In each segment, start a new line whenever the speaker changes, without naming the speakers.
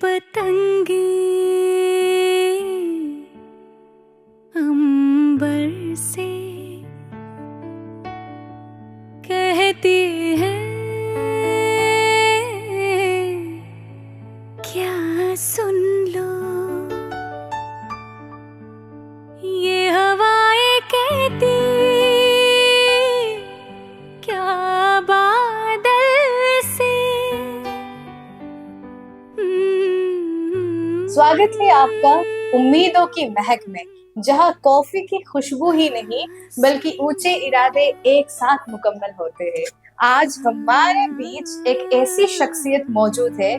पतंगे अंबर से कहती है क्या सुन लो, ये हवाएं कहती क्या बादल से।
स्वागत है आपका उम्मीदों की महक में, जहां कॉफी की खुशबू ही नहीं बल्कि ऊंचे इरादे एक साथ मुकम्मल होते हैं। आज हमारे बीच एक ऐसी शख्सियत मौजूद है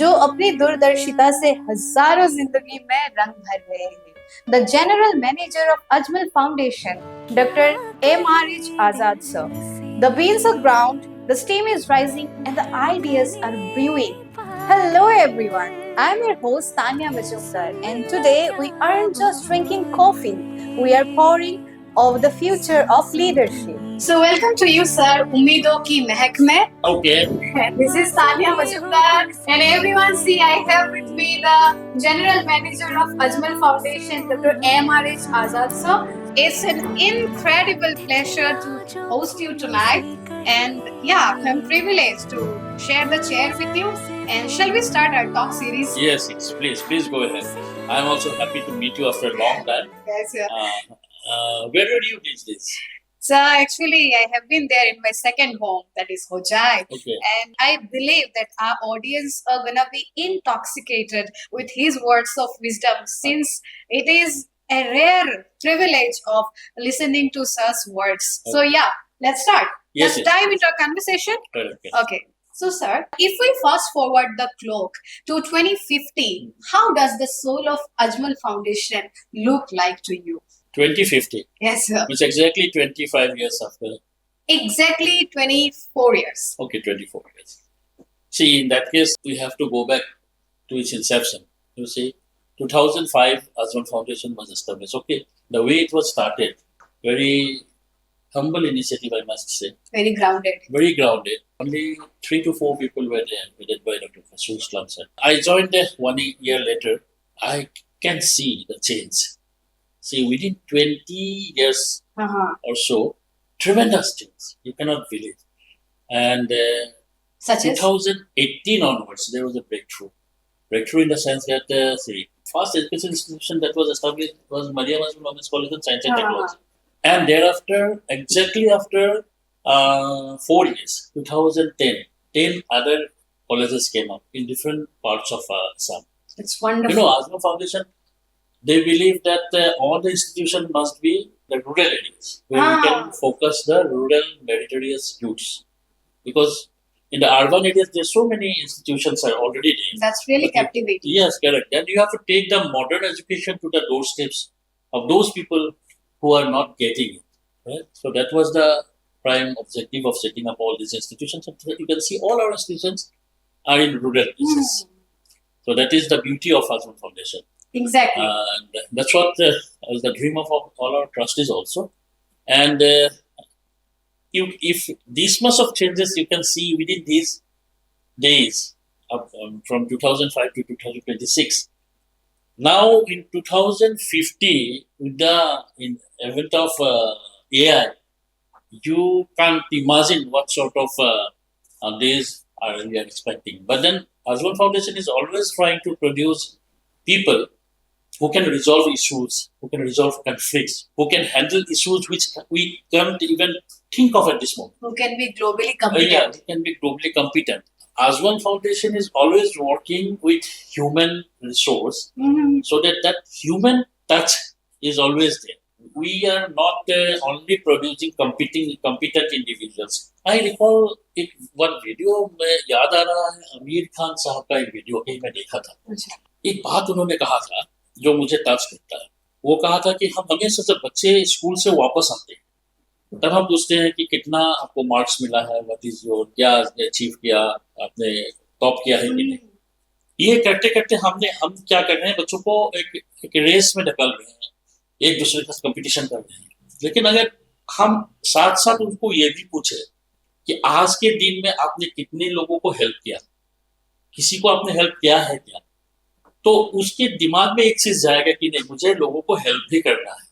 जो अपनी दूरदर्शिता से हजारों जिंदगी में रंग भर रहे हैं। The general manager of Ajmal foundation, doctor MRH Azad sir. The beans are ground, the steam is rising, and the ideas are brewing. Hello everyone, I'm your host Tania Mazumder, and today we aren't just drinking coffee, we are pouring over the future of leadership. So welcome to you sir, Ummeedon ki Mehek mein.
Okay.
This is Tania Mazumder, and everyone see I have with me the General Manager of Ajmal Foundation, Dr. MRH Azad sir. It's an incredible pleasure to host you tonight, and yeah, I'm privileged to share the chair with you. And shall we start our talk series?
Yes, please go ahead. I'm also happy to meet you after a long time.
Yes, sir.
Where did you teach this?
So actually, I have been there in my second home, that is Hojai.
Okay.
And I believe that our audience are gonna be intoxicated with his words of wisdom, since it is a rare privilege of listening to such words.
Okay.
So yeah, let's start.
Yes,
Let's dive into our conversation.
Correct.
Okay. So, sir, if we fast forward the clock to 2050, how does the soul of Ajmal Foundation look like to you?
2050.
Yes, sir.
It's exactly 25 years after.
Exactly 24 years.
Okay, 24 years. See, in that case, we have to go back to its inception. You see, 2005, Ajmal Foundation was established. Okay, the way it was started, very humble initiative, I must say.
Very grounded.
Very grounded. Only 3 to 4 people were there, headed by Dr. Slumser. I joined there 1 year later. I can see the change. See, within 20 years or so, tremendous change. You cannot believe. And
Such as?
2018 onwards, there was a breakthrough. Breakthrough in the sense that the first education institution that was established was Maryam Women's College of Science and Technology. And thereafter, exactly after 4 years, 2010, 10 other colleges came up in different parts of Assam.
It's wonderful.
You know, Ajmal Foundation, they believe that all the institutions must be the rural areas, where we can focus the rural meritorious youths. Because in the urban areas, there's so many institutions are already there.
That's really captivating.
Yes, correct. Then you have to take the modern education to the doorsteps of those people who are not getting it. Right? So that was the prime objective of setting up all these institutions. And you can see all our institutions are in rural places. So that is the beauty of Ajmal Foundation.
Exactly.
And that's what is the dream of all our trustees also. And if this much of changes you can see within these days from 2005 to 2026. Now in 2050, with the advent of AI, you can't imagine what sort of days we are expecting. But then Ajmal Foundation is always trying to produce people who can resolve issues, who can resolve conflicts, who can handle issues which we can't even think of at this moment.
Who can be globally competent.
Yeah, who can be globally competent. Ajmal Foundation is always working with human resource, so that human touch is always there. We are not only producing competent individuals. I recall one video में याद आ रहा है, आमिर खान साहब का एक video कहीं मैं देखा था. एक बात उन्होंने कहा था जो मुझे टच करता है. वो कहा था कि हम हमेशा जब बच्चे स्कूल से वापस आते हैं तब हम पूछते हैं कि कितना आपको मार्क्स मिला है, व्हाट इज योर, क्या अचीव किया आपने, टॉप किया है कि नहीं. ये करते करते हम क्या कर रहे हैं, बच्चों को एक रेस में ढकल रहे हैं, एक दूसरे का कंपटीशन कर रहे हैं. लेकिन अगर हम साथ साथ उनको ये भी पूछे कि आज के दिन में आपने कितने लोगों को हेल्प किया, किसी को आपने हेल्प किया है क्या, तो उसके दिमाग में एक चीज जाएगा कि नहीं, मुझे लोगों को हेल्प भी करना है।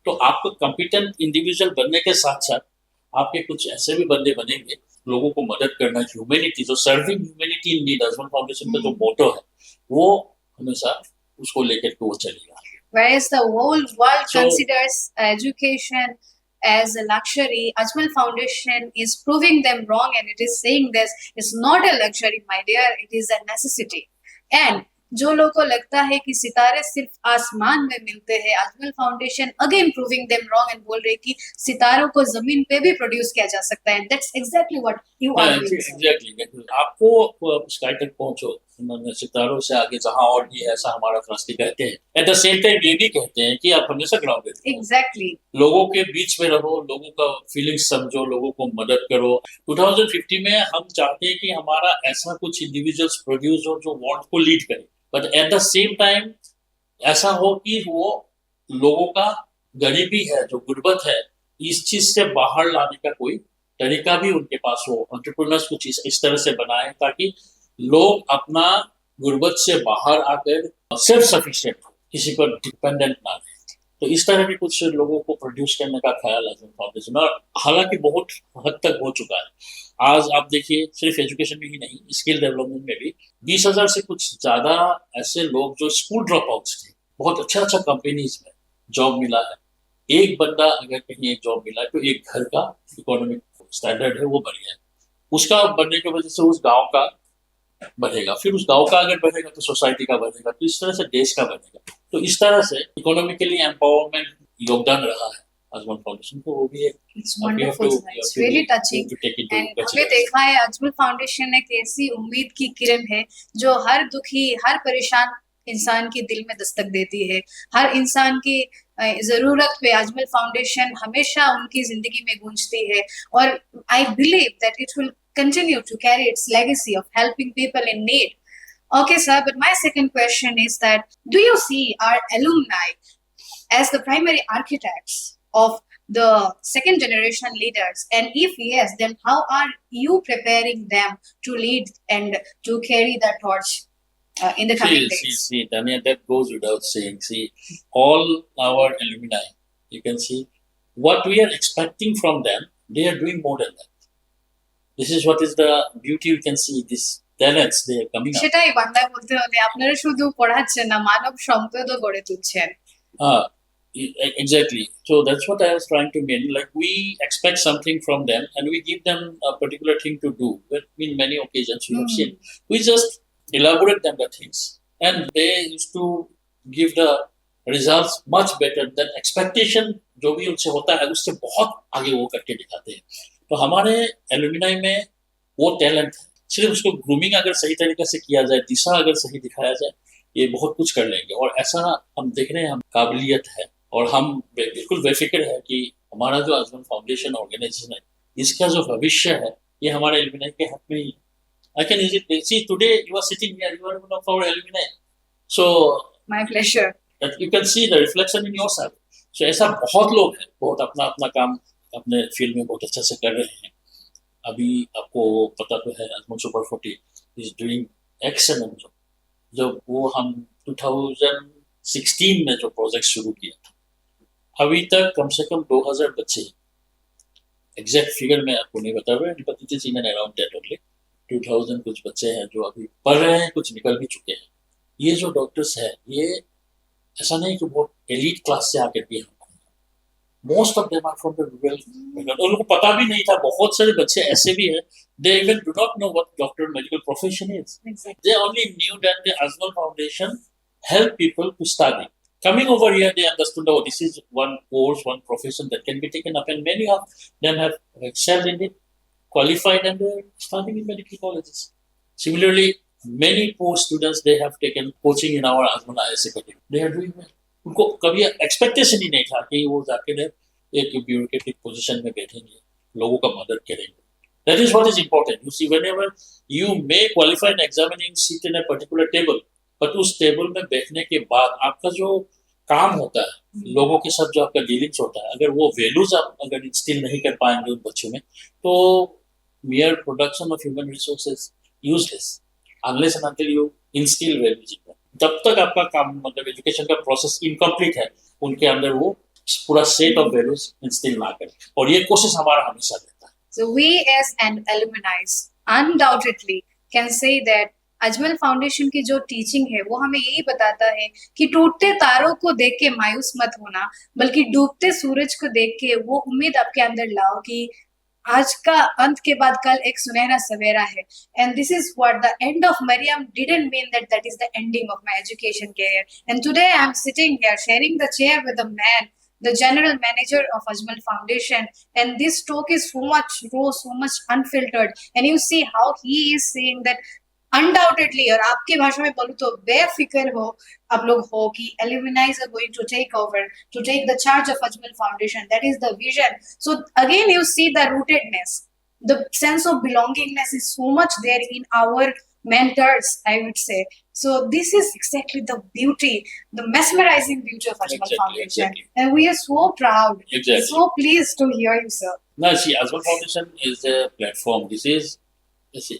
तो आपको कॉम्पिटेंट इंडिविजुअल बनने के साथ साथ आपके कुछ ऐसे भी बंदे बनेंगे, लोगों को मदद करना, ह्यूमैनिटी, जो serving humanity in need, Ajmal foundation का जो मोटो है, वो हमेशा उसको लेकर के वो चलेगा।
Whereas the whole world
So-
considers education as a luxury, Ajmal Foundation is proving them wrong, and it is saying this is not a luxury, my dear, it is a necessity. And जो लोगों को लगता है कि सितारे सिर्फ आसमान में मिलते हैं, Ajmal foundation again proving them wrong and बोल रही कि सितारों को जमीन पे भी प्रोड्यूस किया जा सकता है। That's exactly what you are doing.
Exactly, आपको स्काई तक पहुंचो, सितारों से आगे जहां और भी है, ऐसा हमारा ट्रस्टी कहते हैं। एट द सेम टाइम ये भी कहते हैं कि आप हमेशा ग्राउंडेड रहो,
एग्जैक्टली
लोगों के बीच में रहो, लोगों का फीलिंग्स समझो, लोगों को मदद करो। 2050 में हम चाहते हैं कि हमारा ऐसा कुछ इंडिविजुअल्स प्रोड्यूस हो जो वर्ल्ड को लीड करे, but at the same time ऐसा हो कि वो लोगों का गरीबी है, जो गुर्बत है, इस चीज से बाहर लाने का कोई तरीका भी उनके पास हो। एंटरप्रेन्योर्स कुछ इस तरह से बनाए ताकि लोग अपना गुर्बत से बाहर आकर सेल्फ सफिशिएंट हो, किसी पर डिपेंडेंट ना रहे। तो इस तरह के कुछ लोगों को प्रोड्यूस करने का ख्याल अजमल फाउंडेशन, और हालांकि बहुत हद तक हो चुका है। आज आप देखिए, सिर्फ एजुकेशन में ही नहीं, स्किल डेवलपमेंट में भी 20,000 से कुछ ज्यादा ऐसे लोग जो स्कूल ड्रॉप आउट्स थे, बहुत अच्छा कंपनीज में जॉब मिला है। एक बंदा अगर कहीं एक जॉब मिला है तो एक घर का इकोनॉमिक स्टैंडर्ड है वो बढ़िया है, उसका बढ़ने की वजह से उस गांव का बढ़ेगा, फिर उस गांव का अगर बढ़ेगा तो सोसाइटी का बढ़ेगा, तो इस तरह से देश का बढ़ेगा। तो इस तरह से इकोनॉमिकली एम्पावरमेंट योगदान रहा है अजमल फाउंडेशन को, वो भी एक
it's wonderful, it's really touching. And हमने देखा है अजमल फाउंडेशन एक ऐसी उम्मीद की किरण है जो हर दुखी, हर परेशान इंसान के दिल में दस्तक देती है। हर इंसान की जरूरत पे अजमल फाउंडेशन हमेशा उनकी जिंदगी में गूंजती है, और I believe that it will continue to carry its legacy of helping people in need. Okay, sir, but my second question is that do you see our alumni as the primary architects of the second generation leaders? And if yes, then how are you preparing them to lead and to carry that torch in the coming days?
See, Tania, that goes without saying. See, all our alumni, you can see what we are expecting from them, they are doing more than that. This is what is the beauty, you can see these talents they are coming up.
সেটাই বাংলায় বলতে হলে আপনারা শুধু পড়াচ্ছেন না, মানব সম্পদও গড়ে তুলছেন।
Exactly. So that's what I was trying to mean. Like, we expect something from them and we give them a particular thing to do. But in many occasions we have seen, we just elaborate them the things and they used to give the results much better than expectation जो भी उनसे होता है उससे बहुत आगे वो करके दिखाते हैं। तो हमारे एलुमिनाई में वो टैलेंट है, सिर्फ उसको ग्रूमिंग अगर सही तरीके से किया जाए, दिशा अगर सही दिखाया जाए, ये बहुत कुछ कर लेंगे। और ऐसा हम देख रहे हैं, हम काबिलियत है और हम बिल्कुल बेफिक्र है कि हमारा जो अजमल फाउंडेशन ऑर्गेनाइजेशन है, इसका जो भविष्य है ये हमारे एलुमिनाई के हाथ में ही। I can easily see today you are sitting here, you are one of our alumni, so
my pleasure,
you can see the reflection in yourself. So ऐसा बहुत लोग हैं, बहुत अपना अपना काम अपने फील्ड में बहुत अच्छा से कर रहे हैं। अभी आपको पता तो है Ajmal super 40 is doing excellent job. जब वो हम 2016 में जो प्रोजेक्ट शुरू किया था, अभी तक कम से कम 2000 बच्चे, एग्जैक्ट फिगर मैं आपको नहीं बता रहा, but it is in and around that only, 2000 कुछ बच्चे हैं जो अभी पढ़ रहे हैं, कुछ निकल भी चुके हैं। ये जो डॉक्टर्स है, ये ऐसा नहीं कि बहुत एलीट क्लास से आकर के, most of them are from the rural, उनको पता भी नहीं था। बहुत सारे बच्चे ऐसे भी हैं, they even do not know what doctor medical profession is, they only knew that the Ajmal foundation help people to study. Coming over here, they understood, oh, this is one course, one profession that can be taken up, and many of them have excelled in it, qualified, and they're studying in medical colleges. Similarly, many poor students, they have taken coaching in our Ajmal IAS Academy. They are doing well. उनको कभी expectation ही नहीं था कि वो जाके एक bureaucratic position में बैठेंगे, लोगों का मदद करेंगे। That is what is important. You see, whenever you may qualify an examining seat in a particular table, but उस टेबल में बैठने के बाद आपका जो काम होता है, लोगों के साथ जो आपका डीलिंग्स होता है, अगर वो वैल्यूज आप अगर इंस्टिल नहीं कर पाएंगे उन बच्चों में, तो mere production of human resources useless unless and until you instill values in them. जब तक आपका काम मतलब एजुकेशन का प्रोसेस इनकम्प्लीट है, उनके अंदर वो पूरा सेट ऑफ वैल्यूज इंस्टिल ना करें, और ये कोशिश हमारा हमेशा रहता है.
So we as an alumni undoubtedly can say that Ajmal foundation की जो टीचिंग है वो हमें यही बताता है कि टूटते तारों को देख के मायूस मत होना, बल्कि डूबते सूरज को देख के वो उम्मीद आपके अंदर लाओ कि आज का अंत के बाद कल एक सुनहरा सवेरा है. And this is what the end of Maryam didn't mean that that is the ending of my education career. And today I'm sitting here sharing the chair with a man, the general manager of Ajmal Foundation, and this talk is so much raw, so much unfiltered, and you see how he is saying that undoubtedly, और आपके भाषा में बोलूं तो बेफिक्र हो आप लोग हो कि alumni are going to take over, to take the charge of Ajmal Foundation. That is the vision. So again, you see the rootedness, the sense of belongingness is so much there in our mentors, I would say. So this is exactly the beauty, the mesmerizing beauty of Ajmal Foundation.
Exactly.
And we are so proud,
Exactly.
so pleased to hear you, sir.
Now, see, Ajmal Foundation is a platform. This is,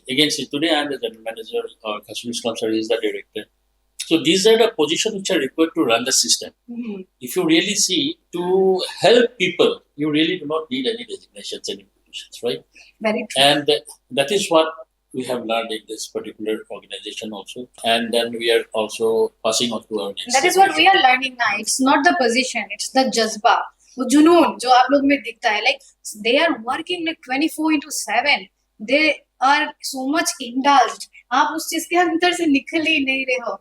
again, see, today I am the general manager, or Kashmir Islam Sir is the director. So these are the positions which are required to run the system.
Mm-hmm.
If you really see, to help people, you really do not need any designations, any positions, right?
Very true.
And that is what we have learned in this particular organization also. And then we are also passing on to our next
That is what we are learning now. It's not the position, it's the jazba. वो जुनून जो आप लोग में दिखता है, like they are working like 24/7. They are so much indulged. आप उस चीज के अंदर से निकल ही नहीं रहे हो.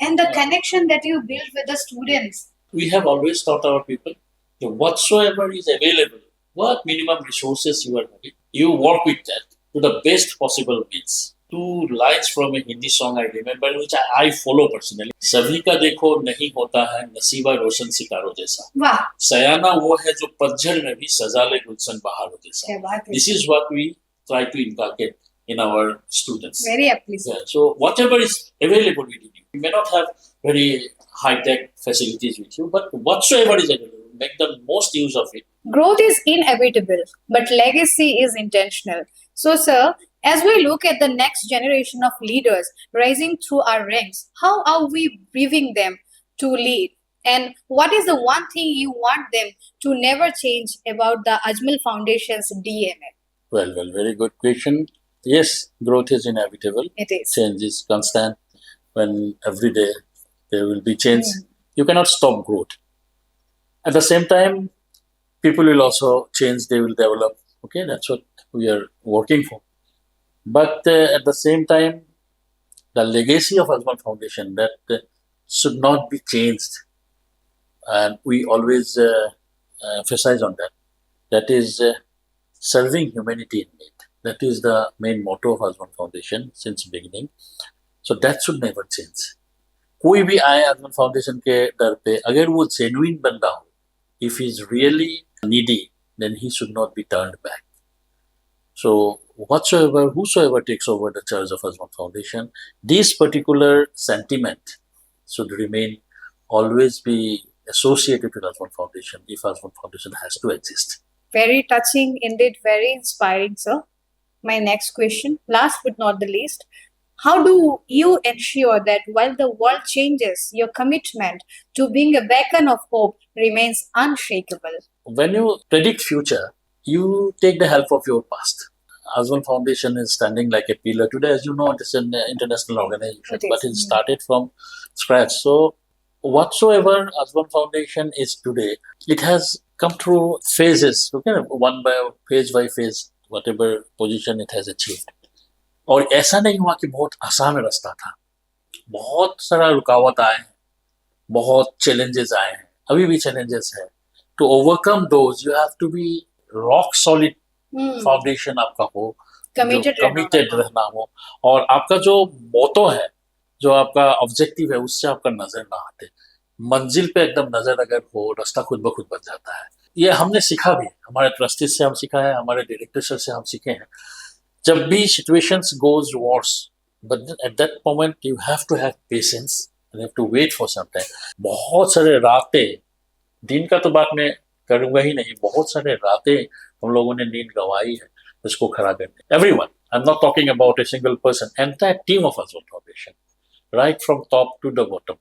And the connection that you build with the students.
We have always taught our people that whatsoever is available, what minimum resources you are having, you work with that to the best possible means. 2 lines from a Hindi song I remember, which I follow personally. सभी का देखो नहीं होता है नसीबा रोशन सितारों जैसा.
वाह.
सयाना वो है जो पतझड़ में भी सजा ले गुलशन बहारों जैसा.
क्या बात है.
This is what we try to inculcate in our students.
Very appreciative.
Yeah, so whatever is available within you. You may not have very high-tech facilities with you, but whatsoever is available, make the most use of it.
Growth is inevitable, but legacy is intentional. So, sir, as we look at the next generation of leaders rising through our ranks, how are we briefing them to lead? And what is the one thing you want them to never change about the Ajmal Foundation's DNA?
Well, very good question. Yes, growth is inevitable.
It is.
Change is constant. When every day there will be change, you cannot stop growth. At the same time, people will also change, they will develop. Okay, that's what we are working for. But at the same time, the legacy of Ajmal Foundation, that should not be changed. And we always emphasize on that. That is serving humanity in need. That is the main motto of Ajmal Foundation since beginning. So that should never change. कोई भी आए Ajmal Foundation के दर पे, अगर वो genuine बंदा हो, if he is really needy, then he should not be turned back. So whosoever takes over the charge of Ajmal Foundation, this particular sentiment should remain, always be associated with Ajmal Foundation if Ajmal Foundation has to exist.
Very touching, indeed, very inspiring, sir. My next question, last but not the least, how do you ensure that while the world changes, your commitment to being a beacon of hope remains unshakable?
When you predict future, you take the help of your past. Ajmal Foundation is standing like a pillar today. As you know, it is an international organization, but it started from scratch. So whatsoever Ajmal Foundation is today, it has come through phases, okay, phase by phase, whatever position it has achieved. और ऐसा नहीं हुआ कि बहुत आसान रास्ता था. बहुत सारा रुकावट आए हैं, बहुत चैलेंजेस आए हैं, अभी भी चैलेंजेस है. To overcome those you have to be rock solid foundation आपका हो, कमिटेड रहना हो, और आपका जो मोटो है, जो आपका ऑब्जेक्टिव है, उससे आपका नजर ना हटे. मंजिल पे एकदम नजर अगर हो, रास्ता खुद ब खुद बन जाता है. ये हमने सीखा भी, हमारे ट्रस्टीज से हम सीखा है, हमारे डायरेक्टर सर से हम सीखे हैं. जब भी situations goes worse, but at that moment you have to have patience and you have to wait for some time. बहुत सारे रातें, दिन का तो बात मैं करूँगा ही नहीं, बहुत सारे रातें हम लोगों ने नींद गंवाई है इसको खड़ा करने. Everyone, I'm not talking about a single person, entire team of Ajmal Foundation. right from top to the bottom.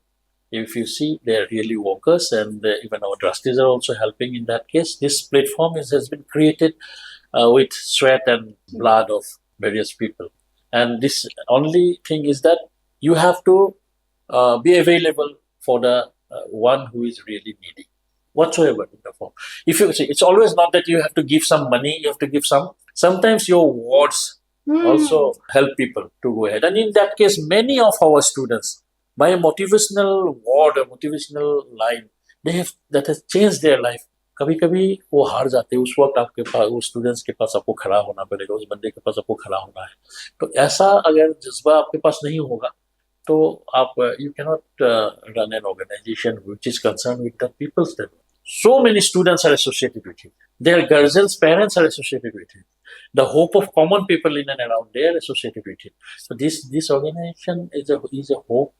If you see, they are really workers, and even our trustees are also helping in that case. This platform has been created with sweat and blood of various people. And this only thing is that you have to be available for the one who is really needy, whatsoever in the form. If you see, it's always not that you have to give some money, you have to give some. Sometimes your words also help people to go ahead. And in that case, many of our students, by a motivational word, a motivational line, that has changed their life. कभी कभी वो हार जाते हैं, उस वक्त आपके पास, उस स्टूडेंट्स के पास आपको खड़ा होना पड़ेगा, उस बंदे के पास आपको खड़ा होना है. तो ऐसा अगर जज्बा आपके पास नहीं होगा, तो आप you cannot run an organization which is concerned with the people's development. So many students are associated with it. Their guardians' parents are associated with it. The hope of common people in and around, they are associated with it. So this organization is a hope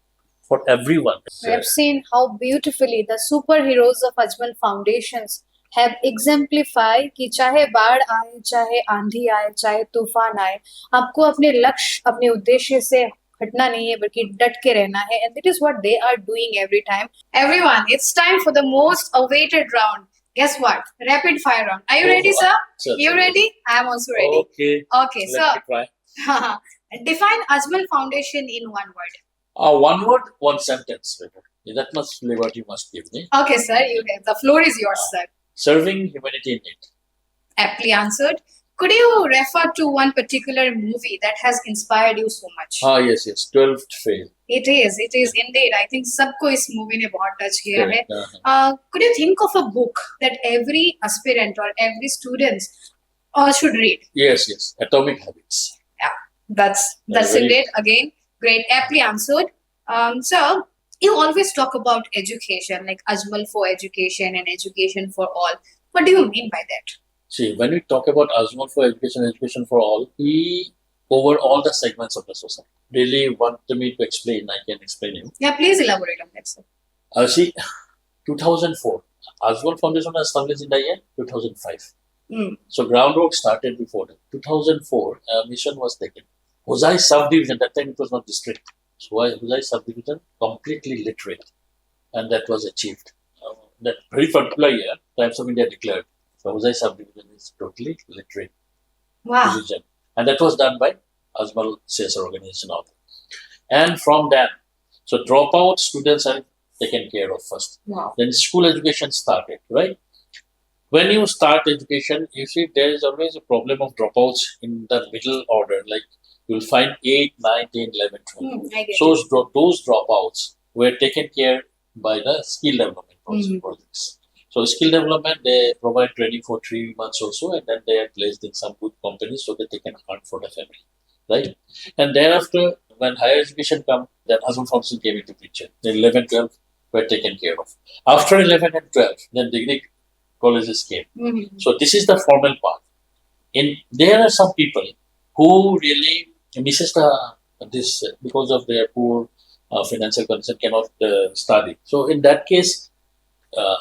for everyone.
We have seen how beautifully the superheroes of Ajmal Foundations have exemplified कि चाहे बाढ़ आए, चाहे आंधी आए, चाहे तूफान आए, आपको अपने लक्ष्य, अपने उद्देश्य से हटना नहीं है, बल्कि डट के रहना है. And that is what they are doing every time. Everyone, it's time for the most awaited round. Guess what? Rapid fire round. Are you ready, sir? You ready? I am also ready. Okay,
Let me
sir. Define Ajmal Foundation in one word.
One word, one sentence. That much liberty you must give me.
Okay, sir. The floor is yours, sir.
Serving humanity in need.
Aptly answered. Could you refer to one particular movie that has inspired you so much?
Yes. 12th fail.
It is indeed. I think सबको इस movie ने बहुत touch किया है. Could you think of a book that every aspirant or every student should read?
Yes. Atomic Habits.
Yeah, that's indeed again great. Aptly answered. So you always talk about education, like Ajmal for education and education for all. What do you mean by that?
See, when we talk about Ajmal for education for all, we cover all the segments of the society. Really want me to explain, I can explain you.
Yeah, please elaborate on that, sir.
See, 2004, Ajmal Foundation was established in the year 2005. So groundwork started before that. 2004, a mission was taken. Hojai subdivision, that time it was not district. So Hojai subdivision, completely literate. And that was achieved. That very particular year, Times of India declared, so Hojai subdivision is totally literate division. And that was done by Ajmal IAS organization. And from that, so dropout students are taken care of first.
Wow.
Then school education started, right? When you start education, you see there is always a problem of dropouts in the middle order. Like you will find 8, 9, 10, 11, 12. So those dropouts were taken care by the skill development projects. So skill development, they provide training for 3 months or so, and then they are placed in some good companies so that they can earn for the family, right? And thereafter, when higher education come, then Ajmal Foundation came into picture. Then 11, 12 were taken care of. After 11 and 12, then degree colleges came. So this is the formal part. There are some people who really misses this because of their poor financial condition, cannot study. So in that case,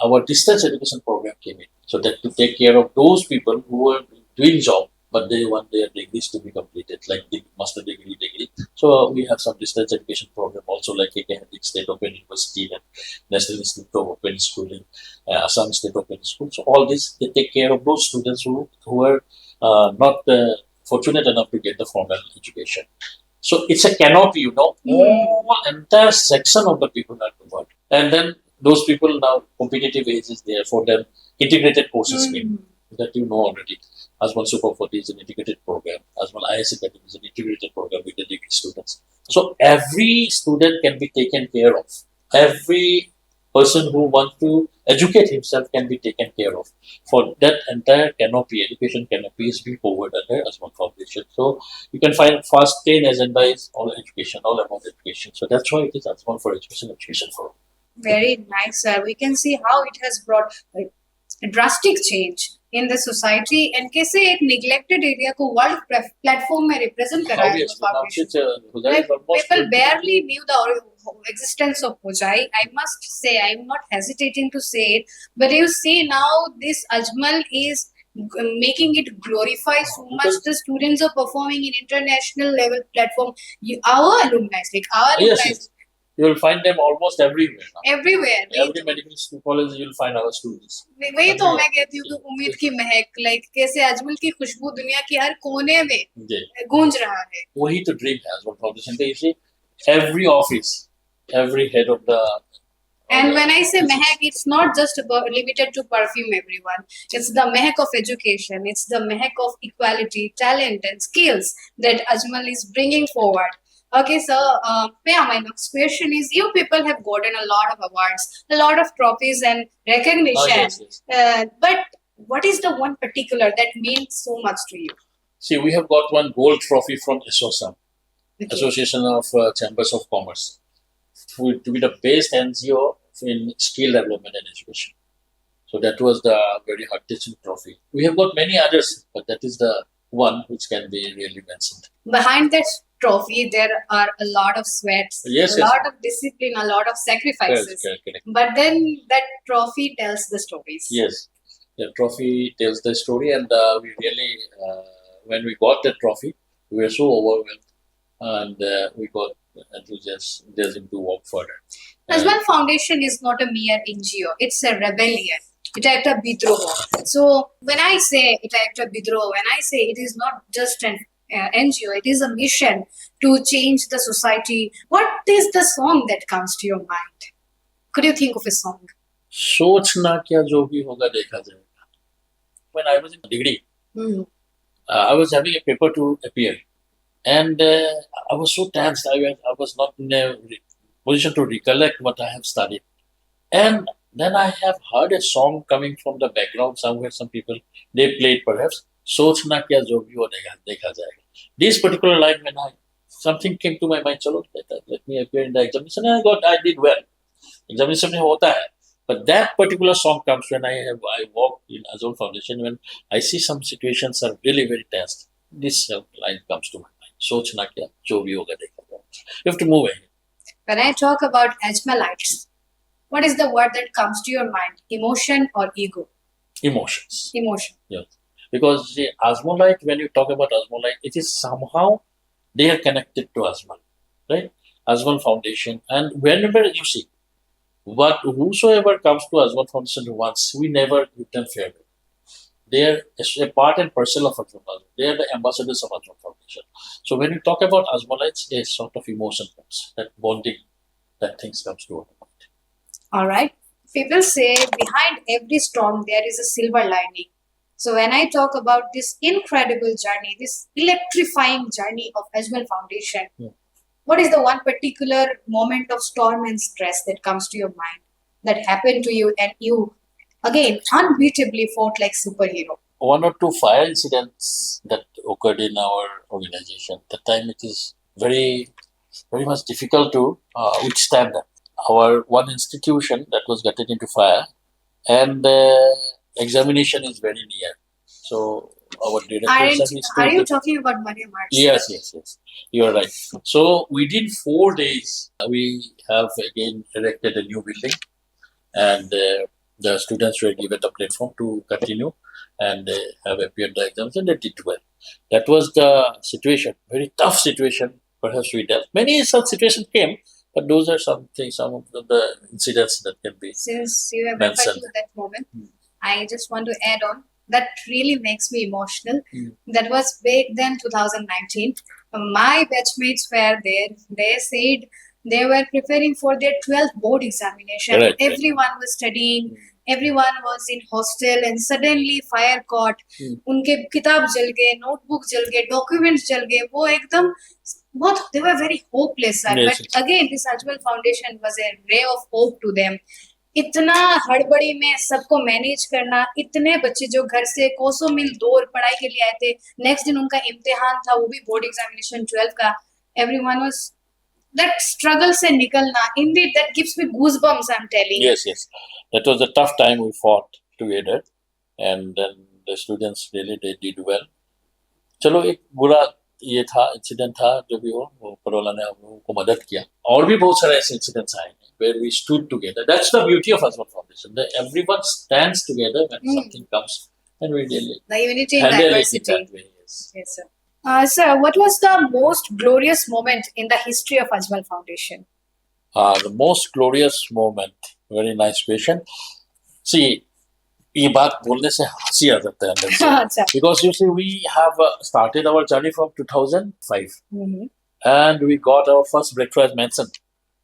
our distance education program came in, so that to take care of those people who were doing job but they want their degrees to be completed, like the master degree. So we have some distance education program also, like Haji State Open University and National Institute of Open Schooling, Assam State Open School. So all this, they take care of those students who are not fortunate enough to get the formal education. So it's a canopy, whole entire section of the people are covered. And then those people now, competitive age is there for them. Integrated courses scheme that you know already. Ajmal Super is an integrated program. Ajmal IAS Academy is an integrated program with the degree students. So every student can be taken care of. Every person who wants to educate himself can be taken care of. For that entire canopy, education canopy is being covered under Ajmal Foundation. So you can find first 10 agenda is all education, all about education. So that's why it is Ajmal for education for all.
Very nice, sir. We can see how it has brought a drastic change in the society and कैसे एक neglected area को world platform में represent कर रहा है. People barely knew the existence of Hojai. I must say, I'm not hesitating to say it, but you see now this Ajmal is making it glorify so much. The students are performing in international level platform. Our alumni,
You will find them almost everywhere now.
Everywhere.
Every medical school college you will find our students.
वही तो मैं कहती हूँ कि उम्मीद की महक, like कैसे अजमल की खुशबू दुनिया की हर कोने में गूंज रहा है.
वही तो ड्रीम है Ajmal Foundation का. You see, every office, every head of the.
And when I say Mehek, it's not just about limited to perfume, everyone. It's the Mehek of education. It's the Mehek of equality, talent, and skills that Ajmal is bringing forward. Okay, so my next question is: you people have gotten a lot of awards, a lot of trophies and recognition.
Yes.
But what is the one particular that means so much to you?
See, we have got one gold trophy from ASOSAM, Association of Chambers of Commerce, to be the best NGO in skill development and education. So that was the very heart-touching trophy. We have got many others, but that is the one which can be really mentioned.
Behind that trophy, there are a lot of sweats, a lot of discipline, a lot of sacrifices.
Correct.
But then that trophy tells the stories.
Yes, the trophy tells the story, and we really, when we got the trophy, we were so overwhelmed, and we got enthusiasm to work further.
Ajmal Foundation is not a mere NGO; it's a rebellion. It's a bidroh. So when I say it's a bidroh, when I say it is not just an NGO, it is a mission to change the society. What is the song that comes to your mind? Could you think of a song?
सोचना क्या जो भी होगा देखा जाएगा. When I was in degree, I was having a paper to appear, and I was so tense. I was not in a position to recollect what I have studied, and then I have heard a song coming from the background somewhere. Some people they played perhaps. सोचना क्या जो भी हो देखा जाएगा. This particular line, when something came to my mind, चलो let me appear in the examination. I did well. Examination में होता है. But that particular song comes when I walk in Ajmal Foundation, when I see some situations are really very tense. This line comes to my mind. सोचना क्या जो भी होगा देखा जाएगा. You have to move ahead.
When I talk about Ajmalites, what is the word that comes to your mind? Emotion or ego?
Emotions.
Emotion.
Yes. Because the Ajmalite, when you talk about Ajmalite, it is somehow they are connected to Ajmal, right? Ajmal Foundation, and whenever you see, whosoever comes to Ajmal Foundation once, we never give them farewell. They are a part and parcel of Ajmal Foundation. They are the ambassadors of Ajmal Foundation. So when you talk about Ajmalites, a sort of emotion comes, that bonding, that things comes to our mind.
All right. People say behind every storm there is a silver lining. So when I talk about this incredible journey, this electrifying journey of Ajmal Foundation, what is the one particular moment of storm and stress that comes to your mind that happened to you and you, again, unbeatably fought like superhero?
One or two fire incidents that occurred in our organization. At the time it is very, very much difficult to withstand that. Our one institution that was getting into fire, and examination is very near. So our director
are you talking about Maryam?
Yes. You are right. So within 4 days, we have again erected a new building, and the students were given the platform to continue and have appeared the exams, and they did well. That was the situation. Very tough situation. Perhaps we dealt. Many such situations came. But those are some of the incidents that can be.
Since you have referred to that moment, I just want to add on. That really makes me emotional. That was back then, 2019. My batchmates were there. They said they were preparing for their 12th board examination.
Right.
Everyone was studying. Everyone was in hostel, and suddenly fire caught. उनके किताब जल गए, notebook जल गए, documents जल गए. वो एकदम they were very hopeless, sir.
Yes.
But again, this Ajmal Foundation was a ray of hope to them. इतना हड़बड़ी में सबको मैनेज करना, इतने बच्चे जो घर से कोसों मील दूर पढ़ाई के लिए आए थे, नेक्स्ट दिन उनका इम्तिहान था, वो भी बोर्ड एग्जामिनेशन 12 का. Everyone was that struggle से निकलना. Indeed, that gives me goosebumps. I'm telling you.
Yes. That was a tough time we fought together, and then the students really they did well. चलो एक बुरा ये था incident था जो भी हो वो परोला ने हम लोगों को मदद किया. और भी बहुत सारे ऐसे इंसिडेंट्स आए where we stood together. That's the beauty of Ajmal Foundation. That everyone stands together when something comes, and we really
the unity in diversity. Yes, sir. Sir, what was the most glorious moment in the history of Ajmal Foundation?
The most glorious moment. Very nice question. See, ये बात बोलने से हंसी आ जाता है अंदर से.
अच्छा.
Because you see, we have started our journey from 2005, and we got our first breakfast mentioned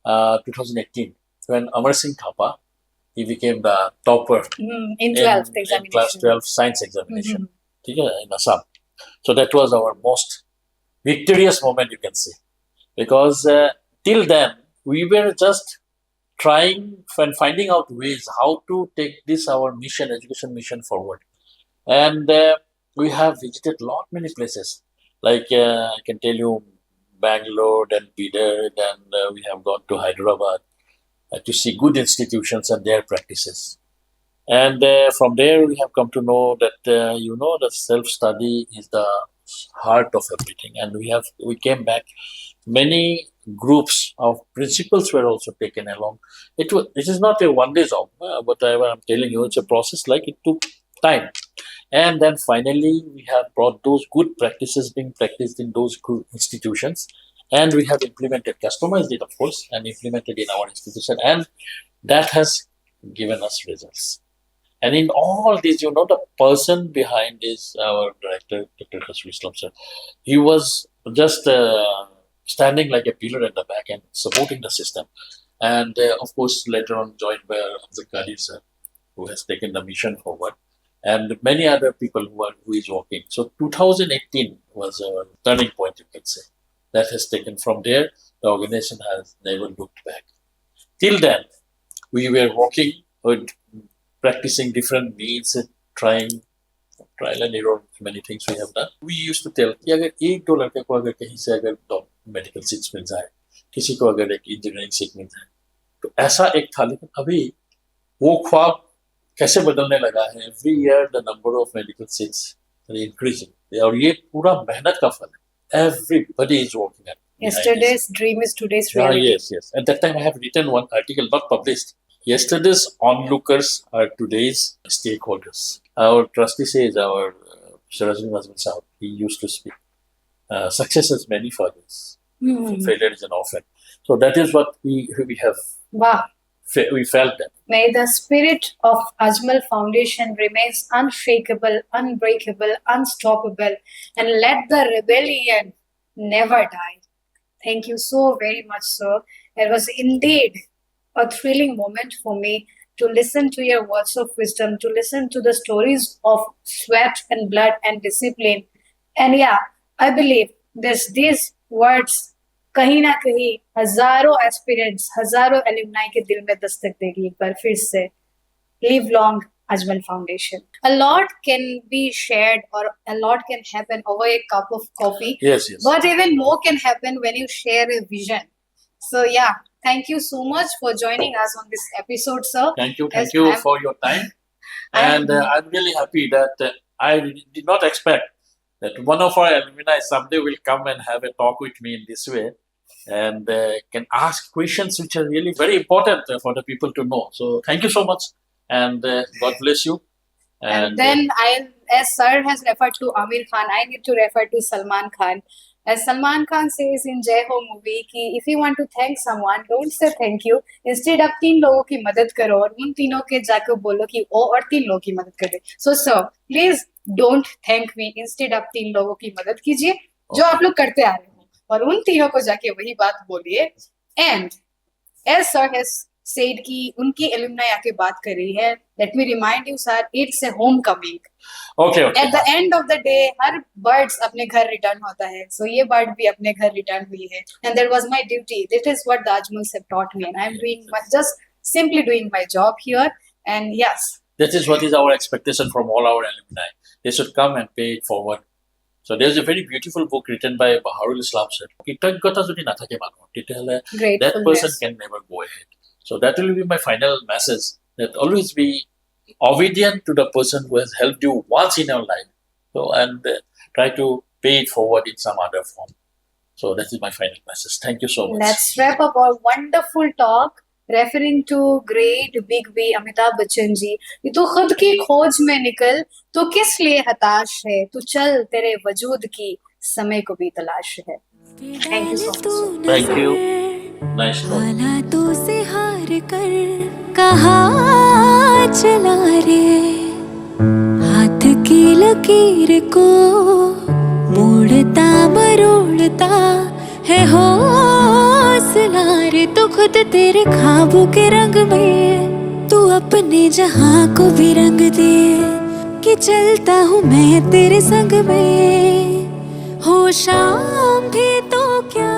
2018 when Amar Singh Thapa, he became the topper
in 12th examination.
In class 12 science examination. ठीक है, in Assam. So that was our most victorious moment, you can say, because till then we were just trying and finding out ways how to take this our mission, education mission, forward. And we have visited many places. Like I can tell you, Bangalore, then Bidar, then we have gone to Hyderabad to see good institutions and their practices. And from there, we have come to know that that self-study is the heart of everything. And we came back. Many groups of principals were also taken along. It is not a one-day job, but I'm telling you, it's a process. Like, it took time. And then finally, we have brought those good practices being practiced in those good institutions. And we have implemented, customized it, of course, and implemented in our institution. And that has given us results. And in all this, the person behind is our director, Dr. Hashrawbari sir. He was just standing like a pillar at the back and supporting the system. And of course, later on joined by Kalgacia sir, who has taken the mission forward, and many other people who is working. So 2018 was a turning point, you can say. That has taken from there, the organization has never looked back. Till then, we were working with practicing different means, trying trial and error, many things we have done. We used to tell कि अगर एक दो लड़के को अगर कहीं से अगर मेडिकल सीट्स मिल जाए, किसी को अगर एक इंजीनियरिंग सीट मिल जाए, तो ऐसा एक था. लेकिन अभी वो ख्वाब कैसे बदलने लगा है. Every year the number of medical seats are increasing. और ये पूरा मेहनत का फल है. Everybody is working at it.
Yesterday's dream is today's reality.
Yes. At that time I have written one article, not published. Yesterday's onlookers are today's stakeholders. Our trustee says, our Sirajul Mazumder sahab, he used to speak. Success has many fathers. Failure is an orphan. So that is what we have.
Wow.
We felt that.
May the spirit of Ajmal Foundation remains unshakable, unbreakable, unstoppable, and let the rebellion never die. Thank you so very much, sir. It was indeed a thrilling moment for me to listen to your words of wisdom, to listen to the stories of sweat and blood and discipline. And yeah, I believe these words कहीं ना कहीं हजारों aspirants, हजारों alumni के दिल में दस्तक देगी एक बार फिर से. Live long, Ajmal Foundation. A lot can be shared or a lot can happen over a cup of coffee.
Yes.
But even more can happen when you share a vision. So yeah, thank you so much for joining us on this episode, sir.
Thank you for your time. And I'm really happy that I did not expect that one of our alumni someday will come and have a talk with me in this way, and can ask questions which are really very important for the people to know. So thank you so much, and God bless you.
And then as sir has referred to Amir Khan, I need to refer to Salman Khan. As Salman Khan says in Jai Ho movie, कि if you want to thank someone, don't say thank you. Instead, आप 3 लोगों की मदद करो और उन तीनों के जाकर बोलो कि वो और 3 लोगों की मदद करे. So sir, please don't thank me. Instead, आप 3 लोगों की मदद कीजिए जो आप लोग करते आ रहे हो, और उन तीनों को जाके वही बात बोलिए. And as sir has said कि उनकी alumni आके बात कर रही है, let me remind you sir, it's a homecoming.
Okay.
At the end of the day, her birds अपने घर return होता है. So ये bird भी अपने घर return हुई है. And that was my duty. This is what the Ajmals have taught me, and I'm just simply doing my job here. And yes,
that is what is our expectation from all our alumni. They should come and pay it forward. So there's a very beautiful book written by Baharul Islam sir. কৃতজ্ঞতা যদি না থাকে মানুষ, তেতিয়াহলে that person can never go ahead. So that will be my final message, that always be obedient to the person who has helped you once in your life. So and try to pay it forward in some other form. So that is my final message. Thank you so much.
Let's wrap up our wonderful talk referring to great big B Amitabh Bachchan ji. ये तो खुद की खोज में निकल, तो किस लिए हताश है, तू चल तेरे वजूद की समय को भी तलाश है. Thank you so much.
Thank you. Nice note.
हालातों से हार कर कहाँ चला रे, हाथ की लकीर को मोड़ता मरोड़ता है हौसला रे। तो खुद तेरे ख्वाबों के रंग में तू अपने जहां को भी रंग दे, कि चलता हूँ मैं तेरे संग में, हो शाम भी तो क्या